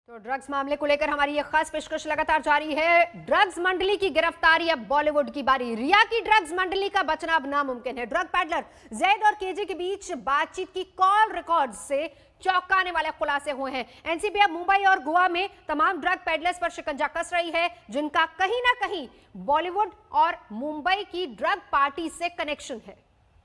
तो ड्रग्स मामले को लेकर हमारी ये खास पेशकश लगातार जारी है। ड्रग्स मंडली की गिरफ्तारी, अब बॉलीवुड की बारी। रिया की ड्रग्स मंडली का बचना अब नामुमकिन है। ड्रग पैडलर जैद और केजे के बीच बातचीत की कॉल रिकॉर्ड से चौंकाने वाले खुलासे हुए हैं। एनसीबी अब मुंबई और गोवा में तमाम ड्रग पैडलर्स पर शिकंजा कस रही है, जिनका कहीं ना कहीं बॉलीवुड और मुंबई की ड्रग पार्टी से कनेक्शन है।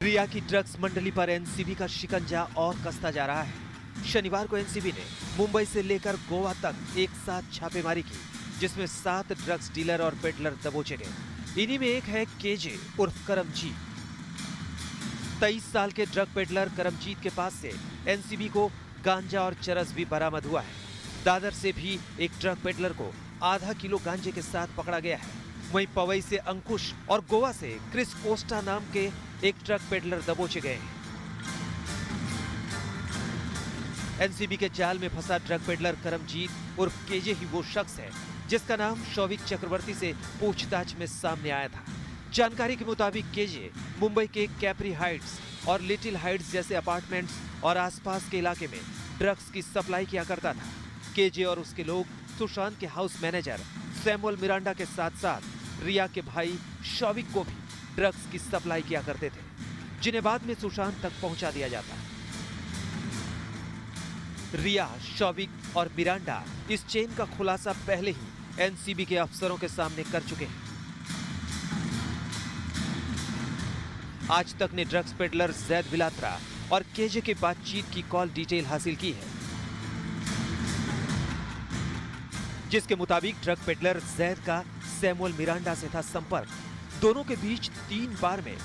रिया की ड्रग्स मंडली पर एनसीबी का शिकंजा और कसता जा रहा है। शनिवार को एनसीबी ने मुंबई से लेकर गोवा तक एक साथ छापेमारी की, जिसमें 7 ड्रग्स डीलर और पेडलर दबोचे गए। इन्हीं में एक है केजे उर्फ करमजीत। 23 साल के ड्रग पेडलर करमजीत के पास से एनसीबी को गांजा और चरस भी बरामद हुआ है। दादर से भी एक ड्रग पेडलर को आधा किलो गांजे के साथ पकड़ा गया है। वहीं पवई से अंकुश और गोवा से क्रिस कोस्टा नाम के एक ट्रक पेडलर दबोचे गए हैं। एनसीबी के जाल में फंसा ट्रक पेडलर करमजीत उर्फ केजे ही वो शख्स है जिसका नाम शौविक चक्रवर्ती से पूछताछ में सामने आया था। जानकारी के मुताबिक केजे मुंबई के कैप्री हाइट्स और लिटिल हाइट्स जैसे अपार्टमेंट्स और आसपास के इलाके में ड्रग्स की सप्लाई किया करता था। केजे और उसके लोग सुशांत के हाउस मैनेजर सैमुअल मिरांडा के साथ साथ रिया के भाई शौविक को भी ड्रग्स की सप्लाई किया करते थे, जिन्हें बाद में सुशांत तक पहुंचा दिया जाता। रिया, शौविक और मिरांडा इस चेन का खुलासा पहले ही एनसीबी के अफसरों के सामने कर चुके हैं। आज तक ने ड्रग्स पेडलर जैद विलात्रा और केजे की बातचीत की कॉल डिटेल हासिल की है, जिसके मुताबिक ड्रग पेडलर जैद का सैमुअल मिरांडा से था संपर्क। दोनों के बीच 3 बार में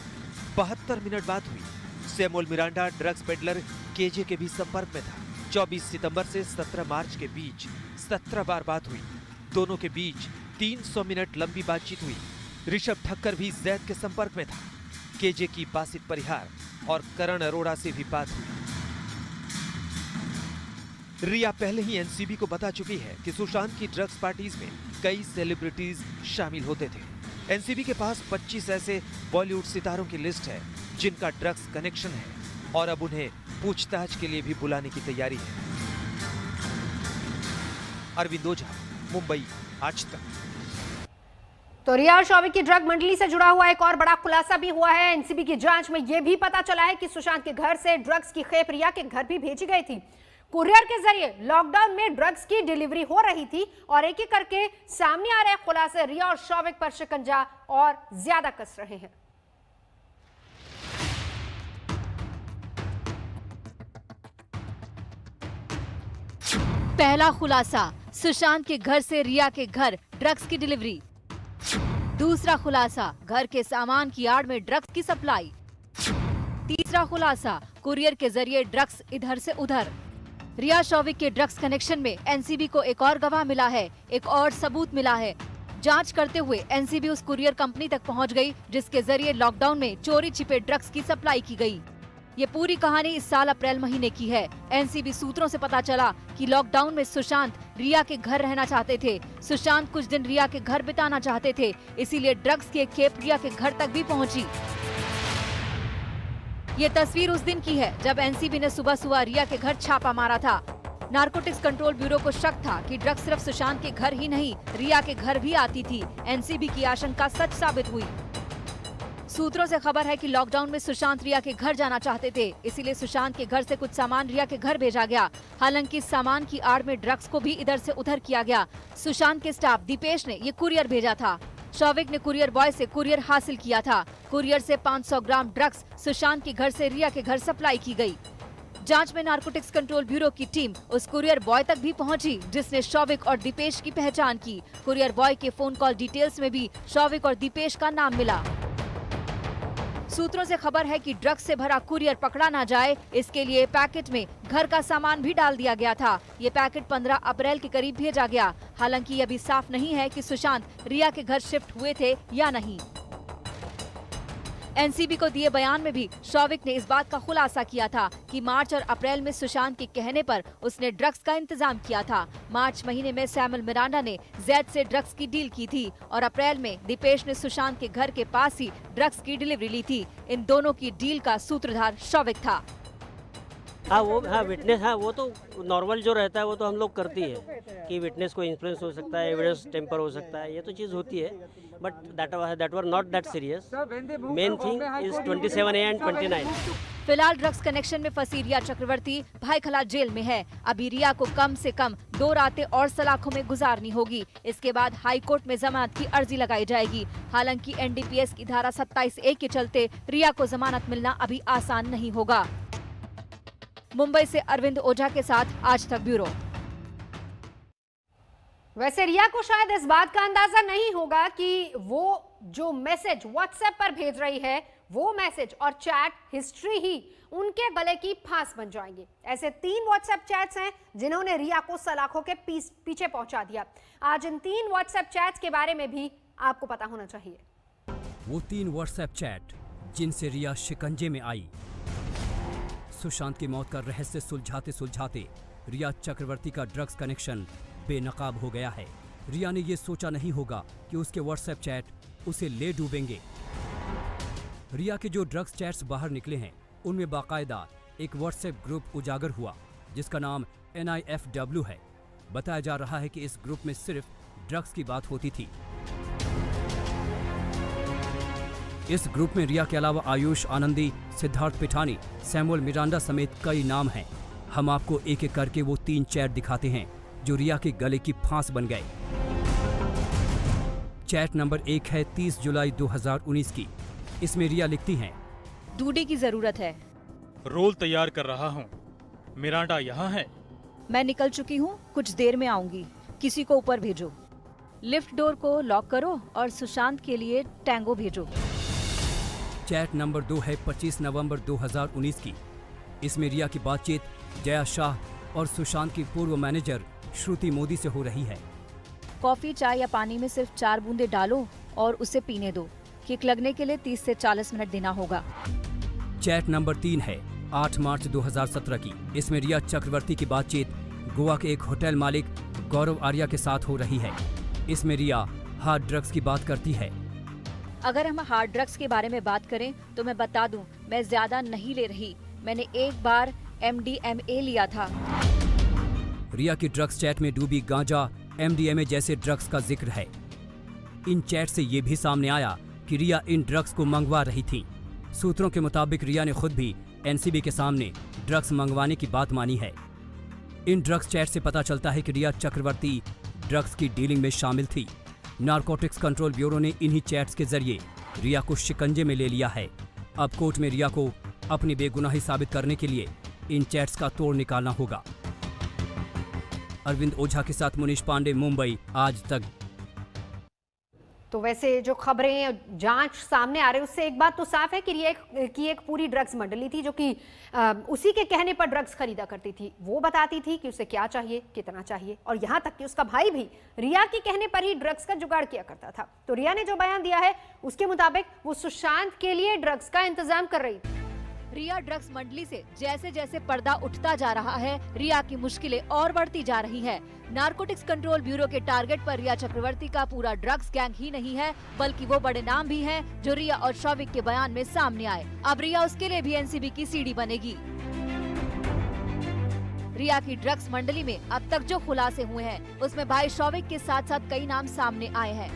72 मिनट बात हुई। Samuel Miranda drugs peddler KJ के भी संपर्क में था। 24 सितंबर से 17 मार्च के बीच 17 बार बात हुई। दोनों के बीच 300 मिनट लंबी बातचीत हुई। ऋषभ ठक्कर भी जैद के संपर्क में था। केजे की बासित परिहार और करण अरोड़ा से भी बात हुई। रिया पहले ही एनसीबी को बता चुकी है कि सुशांत की ड्रग्स पार्टीज में कई सेलिब्रिटीज शामिल होते थे। एनसीबी के पास 25 ऐसे बॉलीवुड सितारों की लिस्ट है जिनका ड्रग्स कनेक्शन है और अब उन्हें पूछताछ के लिए भी बुलाने की तैयारी है। अरविंद ओझा, मुंबई, आज तक। तो रिया और शौविक की ड्रग मंडली से जुड़ा हुआ एक और बड़ा खुलासा भी हुआ है। एनसीबी की जांच में यह भी पता चला है कि सुशांत के घर से ड्रग्स की खेप रिया के घर भी भेजी गई थी। कुरियर के जरिए लॉकडाउन में ड्रग्स की डिलीवरी हो रही थी और एक एक करके सामने आ रहे खुलासे रिया और शौविक पर शिकंजा और ज्यादा कस रहे हैं। पहला खुलासा, सुशांत के घर से रिया के घर ड्रग्स की डिलीवरी। दूसरा खुलासा, घर के सामान की आड़ में ड्रग्स की सप्लाई। तीसरा खुलासा, कुरियर के जरिए ड्रग्स इधर से उधर। रिया शौविक के ड्रग्स कनेक्शन में एनसीबी को एक और गवाह मिला है, एक और सबूत मिला है। जांच करते हुए एनसीबी उस कुरियर कंपनी तक पहुंच गई जिसके जरिए लॉकडाउन में चोरी छिपे ड्रग्स की सप्लाई की गई। ये पूरी कहानी इस साल अप्रैल महीने की है। एनसीबी सूत्रों से पता चला कि लॉकडाउन में सुशांत रिया के घर रहना चाहते थे। सुशांत कुछ दिन रिया के घर बिताना चाहते थे, इसीलिए ड्रग्स की एक खेप रिया के घर तक भी पहुंची। ये तस्वीर उस दिन की है जब एनसीबी ने सुबह सुबह रिया के घर छापा मारा था। नारकोटिक्स कंट्रोल ब्यूरो को शक था कि ड्रग्स सिर्फ सुशांत के घर ही नहीं, रिया के घर भी आती थी। एनसीबी की आशंका सच साबित हुई। सूत्रों से खबर है कि लॉकडाउन में सुशांत रिया के घर जाना चाहते थे, इसीलिए सुशांत के घर से कुछ सामान रिया के घर भेजा गया। हालांकि इस सामान की आड़ में ड्रग्स को भी इधर से उधर किया गया। सुशांत के स्टाफ दीपेश ने ये कुरियर भेजा था। शौविक ने कुरियर बॉय से कुरियर हासिल किया था। कुरियर से 500 ग्राम ड्रग्स सुशांत के घर से रिया के घर सप्लाई की गई। जांच में नारकोटिक्स कंट्रोल ब्यूरो की टीम उस कुरियर बॉय तक भी पहुंची जिसने शौविक और दीपेश की पहचान की। कुरियर बॉय के फोन कॉल डिटेल्स में भी शौविक और दीपेश का नाम मिला। सूत्रों से खबर है कि ड्रग्स से भरा कुरियर पकड़ा ना जाए, इसके लिए पैकेट में घर का सामान भी डाल दिया गया था। ये पैकेट 15 अप्रैल के करीब भेजा गया। हालांकि ये अभी साफ नहीं है कि सुशांत रिया के घर शिफ्ट हुए थे या नहीं। एनसीबी को दिए बयान में भी शौविक ने इस बात का खुलासा किया था कि मार्च और अप्रैल में सुशांत के कहने पर उसने ड्रग्स का इंतजाम किया था। मार्च महीने में सैमुअल मिरांडा ने जैद से ड्रग्स की डील की थी और अप्रैल में दीपेश ने सुशांत के घर के पास ही ड्रग्स की डिलीवरी ली थी। इन दोनों की डील का सूत्रधार शौविक था। हाँ, वो विटनेस, हाँ वो तो नॉर्मल जो रहता है वो तो हम लोग करती है। कि विटनेस को इन्फ्लुएंस हो सकता है, एविडेंस टेम्पर हो सकता है, ये तो चीज़ होती है, but that were not that serious. Main thing is 27A and 29। फिलहाल ड्रग्स कनेक्शन में फंसी रिया चक्रवर्ती भाईखला जेल में है। अभी रिया को कम से कम 2 रातें और सलाखों में गुजारनी होगी। इसके बाद हाई कोर्ट में जमानत की अर्जी लगाई जाएगी। हालांकि NDPS की धारा 27A के चलते रिया को जमानत मिलना अभी आसान नहीं होगा। मुंबई से अरविंद ओझा के साथ आज तक ब्यूरो। वैसे रिया को शायद इस बात का अंदाजा नहीं होगा कि वो जो मैसेज व्हाट्सएप पर भेज रही है वो मैसेज और चैट हिस्ट्री ही उनके गले की फांस बन जाएंगी। ऐसे 3 व्हाट्सएप चैट्स हैं जिन्होंने रिया को सलाखों के पीछे पहुंचा दिया। आज इन 3 व्हाट्सएप चैट्स के बारे में भी आपको पता होना चाहिए। वो 3 व्हाट्सएप चैट जिनसे रिया शिकंजे में आई। सुशांत की मौत का रहस्य सुलझाते सुलझाते रिया चक्रवर्ती का ड्रग्स कनेक्शन बेनकाब हो गया है। रिया ने ये सोचा नहीं होगा कि उसके व्हाट्सएप चैट उसे ले डूबेंगे। रिया के जो ड्रग्स चैट्स बाहर निकले हैं उनमें बाकायदा एक व्हाट्सएप ग्रुप उजागर हुआ जिसका नाम NIFW है। बताया जा रहा है कि इस ग्रुप में सिर्फ ड्रग्स की बात होती थी। इस ग्रुप में रिया के अलावा आयुष आनंदी, सिद्धार्थ पिठानी, सैमुअल मिरांडा समेत कई नाम हैं। हम आपको एक एक करके वो 3 चैट दिखाते हैं जो रिया के गले की फांस बन गए। चैट नंबर 1 है 30 जुलाई 2019 की। इसमें रिया लिखती हैं, दूडी की जरूरत है। रोल तैयार कर रहा हूँ। मिरांडा यहाँ है। मैं निकल चुकी हूँ, कुछ देर में आऊंगी। किसी को ऊपर भेजो। लिफ्ट डोर को लॉक करो और सुशांत के लिए टैंगो भेजो। चैट नंबर 2 है 25 नवंबर 2019 की। इसमें रिया की बातचीत जया शाह और सुशांत की पूर्व मैनेजर श्रुति मोदी से हो रही है। कॉफी, चाय या पानी में सिर्फ 4 बूंदे डालो और उसे पीने दो। किक लगने के लिए 30 से 40 मिनट देना होगा। चैट नंबर 3 है 8 मार्च 2017 की। इसमें रिया चक्रवर्ती की बातचीत गोवा के एक होटल मालिक गौरव आर्या के साथ हो रही है। इसमें रिया हार्ड ड्रग्स की बात करती है। अगर हम हार्ड ड्रग्स के बारे में बात करें तो मैं बता दूं, मैं ज्यादा नहीं ले रही। मैंने एक बार MDMA लिया था। रिया की ड्रग्स चैट में डूबी गांजा, MDMA जैसे ड्रग्स का जिक्र है। इन चैट से ये भी सामने आया कि रिया इन ड्रग्स को मंगवा रही थी। सूत्रों के मुताबिक रिया ने खुद भी NCB के सामने ड्रग्स मंगवाने की बात मानी है। इन ड्रग्स चैट से पता चलता है कि रिया चक्रवर्ती ड्रग्स की डीलिंग में शामिल थी। नारकोटिक्स कंट्रोल ब्यूरो ने इन्हीं चैट्स के जरिए रिया को शिकंजे में ले लिया है। अब कोर्ट में रिया को अपनी बेगुनाही साबित करने के लिए इन चैट्स का तोड़ निकालना होगा। अरविंद ओझा के साथ मुनीश पांडे, मुंबई आज तक। तो वैसे जो खबरें जांच सामने आ रही है उससे एक बात तो साफ है कि रिया की एक पूरी ड्रग्स मंडली थी जो कि उसी के कहने पर ड्रग्स खरीदा करती थी। वो बताती थी कि उसे क्या चाहिए, कितना चाहिए, और यहाँ तक कि उसका भाई भी रिया के कहने पर ही ड्रग्स का जुगाड़ किया करता था। तो रिया ने जो बयान दिया है उसके मुताबिक वो सुशांत के लिए ड्रग्स का इंतजाम कर रही थी। रिया ड्रग्स मंडली से जैसे जैसे पर्दा उठता जा रहा है, रिया की मुश्किलें और बढ़ती जा रही है। नारकोटिक्स कंट्रोल ब्यूरो के टारगेट पर रिया चक्रवर्ती का पूरा ड्रग्स गैंग ही नहीं है, बल्कि वो बड़े नाम भी हैं जो रिया और शौविक के बयान में सामने आए। अब रिया उसके लिए भी NCB की सीढ़ी बनेगी। रिया की ड्रग्स मंडली में अब तक जो खुलासे हुए हैं उसमें भाई शौविक के साथ साथ कई नाम सामने आए हैं।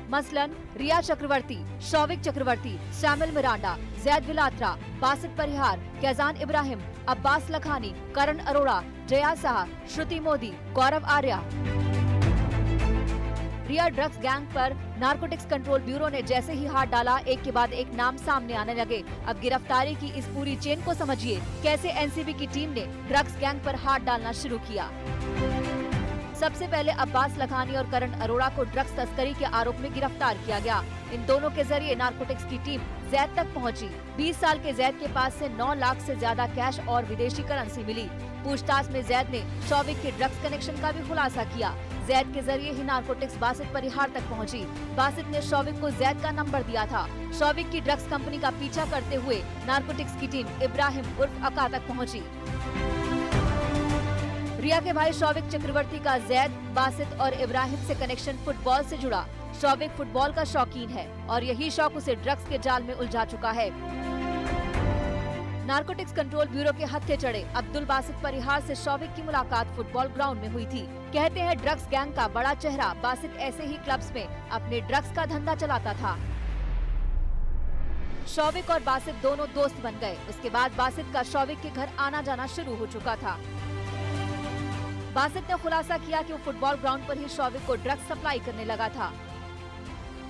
मसलन रिया चक्रवर्ती, शौविक चक्रवर्ती, सैमुअल मिरांडा, जैद विलात्रा, बासित परिहार, कैजान इब्राहिम, अब्बास लखानी, करण अरोड़ा, जया शाह, श्रुति मोदी, गौरव आर्या। रिया ड्रग्स गैंग पर नारकोटिक्स कंट्रोल ब्यूरो ने जैसे ही हाथ डाला, एक के बाद एक नाम सामने आने लगे। अब गिरफ्तारी की इस पूरी चेन को समझिए, कैसे NCB की टीम ने ड्रग्स गैंग पर हाथ डालना शुरू किया। सबसे पहले अब्बास लखानी और करण अरोड़ा को ड्रग्स तस्करी के आरोप में गिरफ्तार किया गया। इन दोनों के जरिए नारकोटिक्स की टीम जैद तक पहुंची। 20 साल के जैद के पास से 9 लाख से ज्यादा कैश और विदेशी करेंसी मिली। पूछताछ में जैद ने शौविक के ड्रग्स कनेक्शन का भी खुलासा किया। जैद के जरिए ही नारकोटिक्स बासित परिहार तक पहुंची। बासित ने शौविक को जैद का नंबर दिया था। शौविक की ड्रग्स कंपनी का पीछा करते हुए नारकोटिक्स की टीम इब्राहिम उर्फ अका तक पहुंची। रिया के भाई शौविक चक्रवर्ती का जैद, बासित और इब्राहिम से कनेक्शन फुटबॉल से जुड़ा। शौविक फुटबॉल का शौकीन है और यही शौक उसे ड्रग्स के जाल में उलझा चुका है। नारकोटिक्स कंट्रोल ब्यूरो के हत्थे चढ़े अब्दुल बासित परिहार से शौविक की मुलाकात फुटबॉल ग्राउंड में हुई थी। कहते हैं ड्रग्स गैंग का बड़ा चेहरा बासित ऐसे ही क्लब्स में अपने ड्रग्स का धंधा चलाता था। शौविक और बासित दोनों दोस्त बन गए। उसके बाद बासित का शौविक के घर आना जाना शुरू हो चुका था। बासित ने खुलासा किया कि वो फुटबॉल ग्राउंड पर ही शौविक को ड्रग्स सप्लाई करने लगा था,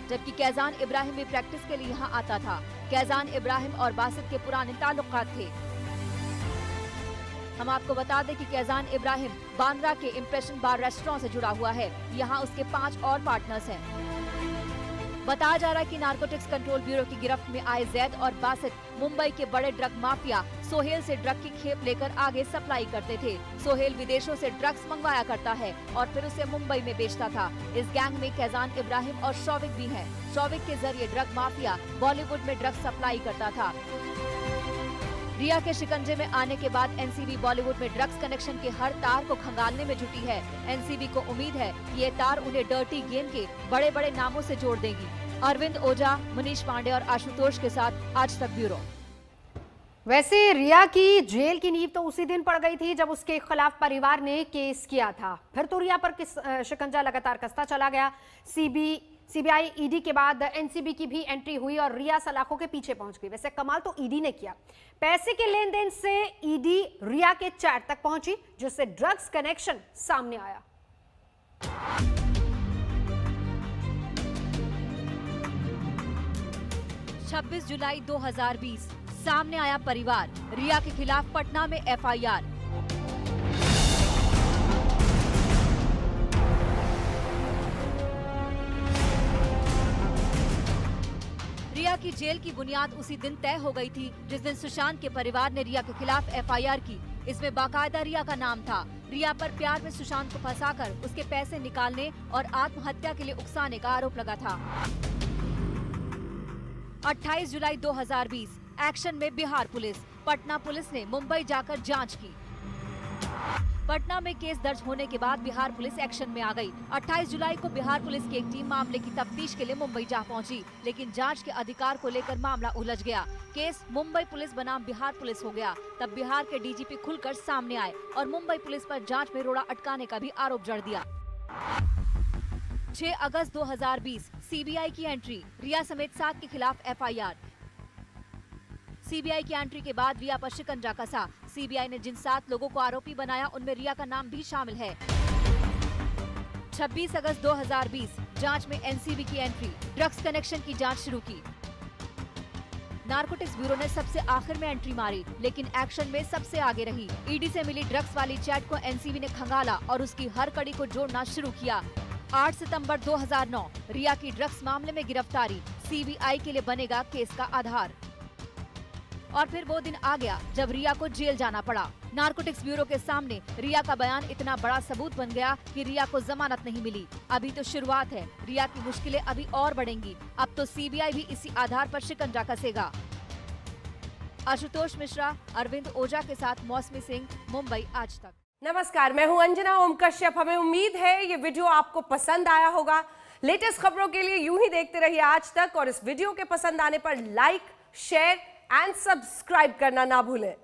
जबकि कैजान इब्राहिम भी प्रैक्टिस के लिए यहाँ आता था। कैजान इब्राहिम और बासित के पुराने ताल्लुकात थे। हम आपको बता दें कि कैजान इब्राहिम बांद्रा के इम्प्रेशन बार रेस्टोरेंट से जुड़ा हुआ है। यहाँ उसके 5 और पार्टनर्स हैं। बताया जा रहा है कि नारकोटिक्स कंट्रोल ब्यूरो की गिरफ्त में आए जैद और बासित मुंबई के बड़े ड्रग माफिया सोहेल से ड्रग की खेप लेकर आगे सप्लाई करते थे। सोहेल विदेशों से ड्रग्स मंगवाया करता है और फिर उसे मुंबई में बेचता था। इस गैंग में कैजान इब्राहिम और शौविक भी हैं। शौविक के जरिए ड्रग माफिया बॉलीवुड में ड्रग्स सप्लाई करता था। रिया के शिकंजे में आने के बाद एनसीबी बॉलीवुड में ड्रग्स कनेक्शन के हर तार को खंगालने में जुटी है। एनसीबी को उम्मीद है कि ये तार उन्हें डर्टी गेम के बड़े बड़े नामों से जोड़ देगी। अरविंद ओझा, मनीष पांडे और आशुतोष के साथ आज तक ब्यूरो। वैसे रिया की जेल की नींव तो उसी दिन पड़ गई थी जब उसके खिलाफ परिवार ने केस किया था। फिर तो रिया पर शिकंजा लगातार कसता चला गया। सीबीआई ईडी के बाद एनसीबी की भी एंट्री हुई और रिया सलाखों के पीछे पहुंच गई। वैसे कमाल तो ईडी ने किया। पैसे के लेन देन से ईडी रिया के चैट तक पहुंची, जिससे ड्रग्स कनेक्शन सामने आया। 26 जुलाई 2020 सामने आया परिवार। रिया के खिलाफ पटना में एफआईआर। रिया की जेल की बुनियाद उसी दिन तय हो गई थी जिस दिन सुशांत के परिवार ने रिया के खिलाफ एफआईआर की। इसमें बाकायदा रिया का नाम था। रिया पर प्यार में सुशांत को फंसाकर उसके पैसे निकालने और आत्महत्या के लिए उकसाने का आरोप लगा था। 28 जुलाई 2020 एक्शन में बिहार पुलिस। पटना पुलिस ने मुंबई जाकर जांच की। पटना में केस दर्ज होने के बाद बिहार पुलिस एक्शन में आ गई। 28 जुलाई को बिहार पुलिस की एक टीम मामले की तफ्तीश के लिए मुंबई जा पहुंची, लेकिन जांच के अधिकार को लेकर मामला उलझ गया। केस मुंबई पुलिस बनाम बिहार पुलिस हो गया। तब बिहार के डीजीपी खुलकर सामने आए और मुंबई पुलिस पर जांच में रोड़ा अटकाने का भी आरोप जड़ दिया। 6 अगस्त 2020 सीबीआई की एंट्री। रिया समेत 7 के खिलाफ एफआईआर। सीबीआई की एंट्री के बाद रिया पर शिकंजा कसा। सीबीआई ने जिन 7 लोगों को आरोपी बनाया उनमें रिया का नाम भी शामिल है। 26 अगस्त 2020 जांच में एनसीबी की एंट्री। ड्रग्स कनेक्शन की जांच शुरू की। नारकोटिक्स ब्यूरो ने सबसे आखिर में एंट्री मारी, लेकिन एक्शन में सबसे आगे रही। ईडी से मिली ड्रग्स वाली चैट को एनसीबी ने खंगाला और उसकी हर कड़ी को जोड़ना शुरू किया। 8 सितंबर 2009 रिया की ड्रग्स मामले में गिरफ्तारी सीबीआई के लिए बनेगा केस का आधार। और फिर वो दिन आ गया जब रिया को जेल जाना पड़ा। नारकोटिक्स ब्यूरो के सामने रिया का बयान इतना बड़ा सबूत बन गया कि रिया को जमानत नहीं मिली। अभी तो शुरुआत है, रिया की मुश्किलें अभी और बढ़ेंगी। अब तो सीबीआई भी इसी आधार पर शिकंजा कसेगा। आशुतोष मिश्रा, अरविंद ओझा के साथ मौसमी सिंह, मुंबई आज तक। नमस्कार, मैं हूं अंजना ओम कश्यप। हमें उम्मीद है ये वीडियो आपको पसंद आया होगा। लेटेस्ट खबरों के लिए यूं ही देखते रहिए आज तक और इस वीडियो के पसंद आने पर लाइक, शेयर एंड सब्सक्राइब करना ना भूलें।